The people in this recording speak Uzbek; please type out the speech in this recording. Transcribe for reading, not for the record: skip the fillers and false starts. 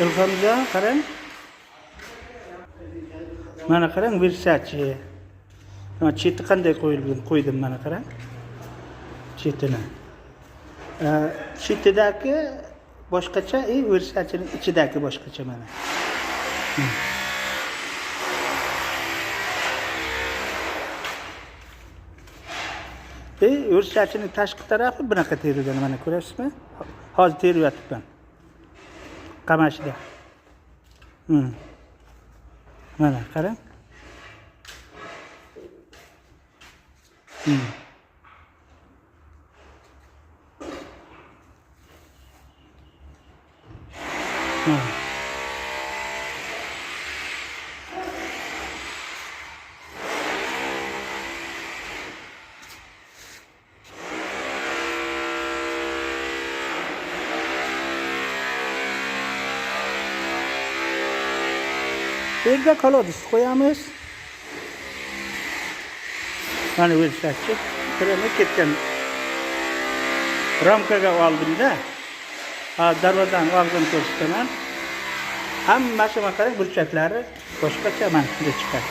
ilhamjon qarang. Mana qarang, Versace. Mana cheti qanday qo'yilgan, qo'ydim mana qarang. Chetini. Chetidagi boshqacha, Versace'ning ichidagi boshqacha mana. Versace'ning tashqi tarafi bunaqa terilgan, mana ko'rasizmi? Hozir teryapman. Qamashida. Mana qarang. Yerga kolodis qo'yamiz. Mana Versace kirani ketgan. Ramkaga oldimda. Darvozadan olgan ko'rsataman. Hammasi mana qarang, burchaklari boshqacha mana shunday chiqadi.